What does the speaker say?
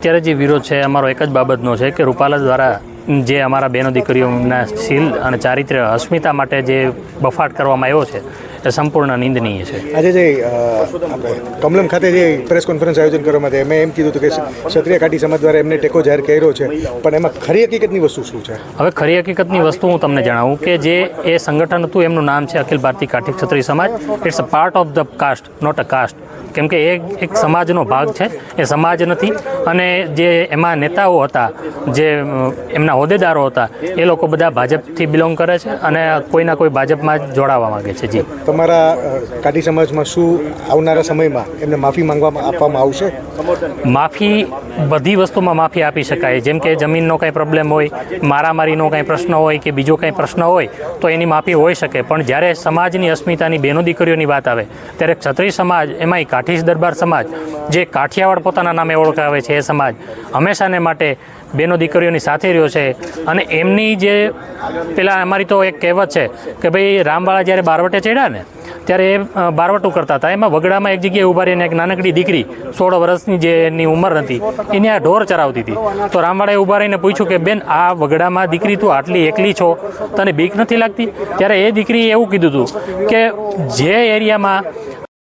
અત્યારે જે વિરોધ છે અમારો એક જ બાબતનો છે કે રૂપાલા દ્વારા જે અમારા બહેનો દીકરીઓના શીલ અને ચારિત્ર્ય અસ્મિતા માટે જે બફાટ કરવામાં આવ્યો છે એ સંપૂર્ણ નિંદનીય છે. આજે જે આપણે કમલમ ખાતે જે પ્રેસ કોન્ફરન્સ આયોજન કરવામાં આવી મેં એમ કીધું હતું કે ક્ષત્રિય ઘાટી સમાજ દ્વારા એમને ટેકો જાહેર કર્યો છે, પણ એમાં ખરી હકીકતની વસ્તુ શું છે? હવે ખરી હકીકતની વસ્તુ હું તમને જણાવું કે જે એ સંગઠન હતું એમનું નામ છે Akhil Bharatiya Kathi Kshatriya Samaj. It's a part of the caste, not a caste. કેમ કે એ એક સમાજનો ભાગ છે, એ સમાજ નથી. અને જે એમાં નેતાઓ હતા, જે એમના હોદ્દેદારો હતા, એ લોકો બધા ભાજપથી બિલોંગ કરે છે અને કોઈના કોઈ ભાજપમાં જ જોડાવા માગે છે. જી, તમારા કાઠી સમાજમાં શું આવનારા સમયમાં એમને માફી આપવામાં આવશે? માફી બધી વસ્તુમાં માફી આપી શકાય. જેમ કે જમીનનો કંઈ પ્રોબ્લેમ હોય, મારામારીનો કંઈ પ્રશ્ન હોય કે બીજો કંઈ પ્રશ્ન હોય તો એની માફી હોઈ શકે. પણ જ્યારે સમાજની અસ્મિતાની બહેનો દીકરીઓની વાત આવે ત્યારે ક્ષત્રિય સમાજ, એમાંય કાઠી દરબાર સમાજ, જે કાઠિયાવાડ પોતાના નામે ઓળખાવે છે, એ સમાજ હંમેશાને માટે બહેનો દીકરીઓની સાથે રહ્યો છે. અને એમની જે પેલા અમારી તો એક કહેવત છે કે ભાઈ રામવાળા જ્યારે બારવટે ચડ્યા ને ત્યારે એ બારવટું કરતા હતા. એમાં વગડામાં એક જગ્યાએ ઊભા રહીને એક નાનકડી દીકરી 16 વર્ષની જે એની ઉંમર હતી એને આ ઢોર ચરાવતી હતી. તો રામવાળાએ ઊભા રહીને પૂછ્યું કે બેન, આ વગડામાં દીકરી તું આટલી એકલી છો, તને બીક નથી લાગતી? ત્યારે એ દીકરીએ એવું કીધું હતું કે જે એરિયામાં